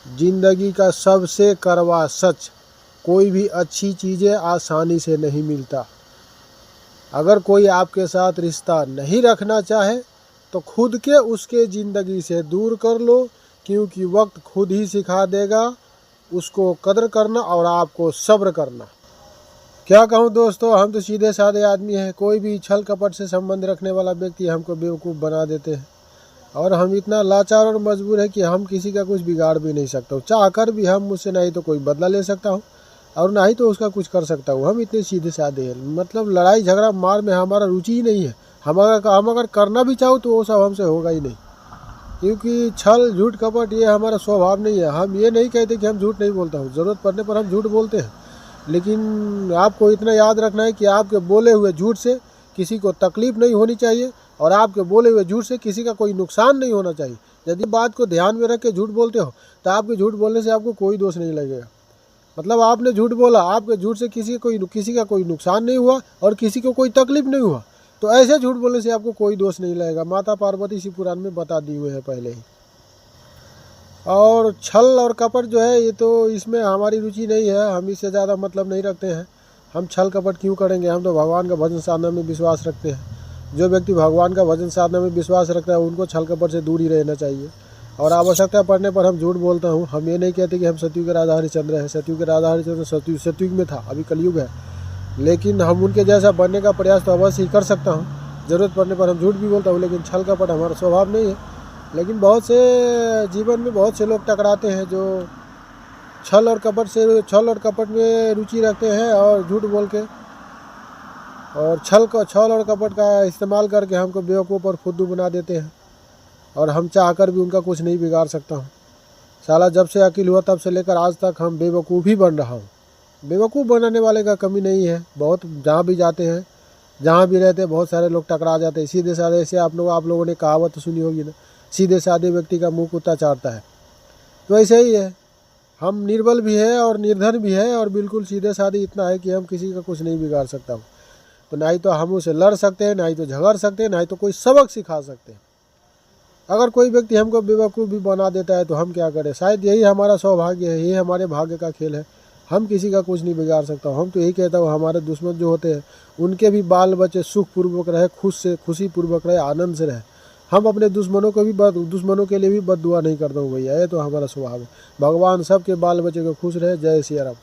जिंदगी का सबसे कड़वा सच, कोई भी अच्छी चीज़ें आसानी से नहीं मिलता। अगर कोई आपके साथ रिश्ता नहीं रखना चाहे तो खुद के उसके ज़िंदगी से दूर कर लो, क्योंकि वक्त खुद ही सिखा देगा उसको कदर करना और आपको सब्र करना। क्या कहूँ दोस्तों, हम तो सीधे साधे आदमी हैं। कोई भी छल कपट से संबंध रखने वाला व्यक्ति हमको बेवकूफ़ बना देते हैं और हम इतना लाचार और मजबूर है कि हम किसी का कुछ बिगाड़ भी नहीं सकता हूँ। चाह कर भी हम मुझसे नहीं तो कोई बदला ले सकता हूँ और ना ही तो उसका कुछ कर सकता हूँ। हम इतने सीधे साधे हैं, मतलब लड़ाई झगड़ा मार में हमारा रुचि ही नहीं है। हम अगर करना भी चाहो तो वो सब हमसे होगा ही नहीं, क्योंकि छल झूठ कपट ये हमारा स्वभाव नहीं है। हम ये नहीं कहते कि हम झूठ नहीं बोलता हूँ, ज़रूरत पड़ने पर हम झूठ बोलते हैं, लेकिन आपको इतना याद रखना है कि आपके बोले हुए झूठ से किसी को तकलीफ़ नहीं होनी चाहिए और आपके बोले हुए झूठ से किसी का कोई नुकसान नहीं होना चाहिए। यदि बात को ध्यान में रख के झूठ बोलते हो तो आपके झूठ बोलने से आपको कोई दोष नहीं लगेगा। मतलब आपने झूठ बोला, आपके झूठ से किसी का कोई नुकसान नहीं हुआ और किसी को कोई तकलीफ नहीं हुआ, तो ऐसे झूठ बोलने से आपको कोई दोष नहीं लगेगा। माता पार्वती इसी पुराण में बता दिए हुए हैं पहले ही। और छल और कपट जो है ये तो इसमें हमारी रुचि नहीं है, हम इससे ज़्यादा मतलब नहीं रखते हैं। हम छल कपट क्यों करेंगे? हम तो भगवान का भजन साधना में विश्वास रखते हैं। जो व्यक्ति भगवान का भजन साधना में विश्वास रखता है उनको छल कपट से दूर ही रहना चाहिए। और आवश्यकता पड़ने पर हम झूठ बोलता हूँ। हम ये नहीं कहते कि हम सतयुग के राधा हरिश्चंद्र हैं। सतयुग के राधा हरिश्चंद्र सतयुग में था, अभी कलयुग है, लेकिन हम उनके जैसा बनने का प्रयास तो अवश्य ही कर सकता हूँ। ज़रूरत पड़ने पर हम झूठ भी बोलता हूँ, लेकिन छल कपट हमारा स्वभाव नहीं है। लेकिन बहुत से जीवन में बहुत से लोग टकराते हैं जो छल और कपट में रुचि रखते हैं और झूठ बोल के और छल और कपट का इस्तेमाल करके हमको बेवकूफ़ और फुद्दू बना देते हैं और हम चाहकर भी उनका कुछ नहीं बिगाड़ सकता हूँ। साला जब से अकील हुआ तब से लेकर आज तक हम बेवकूफ़ ही बन रहा हूँ। बेवकूफ़ बनाने वाले का कमी नहीं है। बहुत जहाँ भी जाते हैं, जहाँ भी रहते हैं, बहुत सारे लोग टकरा जाते हैं। सीधे साधे से आप लोगों ने कहावत तो सुनी होगी ना, सीधे साधे व्यक्ति का मुँह कुत्ता चाटता है। तो ऐसे ही है, हम निर्बल भी है और निर्धन भी है और बिल्कुल सीधे साधे इतना है कि हम किसी का कुछ नहीं बिगाड़ सकता हूँ। तो ना ही तो हम उसे लड़ सकते हैं, ना ही तो झगड़ सकते हैं, ना ही तो कोई सबक सिखा सकते हैं। अगर कोई व्यक्ति हमको बेवकूफ़ भी बना देता है तो हम क्या करें? शायद यही हमारा सौभाग्य है, यही हमारे भाग्य का खेल है। हम किसी का कुछ नहीं बिगाड़ सकता। हम तो यही कहता हूँ हमारे दुश्मन जो होते हैं उनके भी बाल बच्चे सुखपूर्वक रहे, खुशी पूर्वक रहे, आनंद से रहे। हम अपने दुश्मनों के लिए भी बद्दुआ नहीं करता हूँ भैया, ये तो हमारा स्वभाव है। भगवान सबके बाल बच्चे को खुश रहे। जय सिया राम।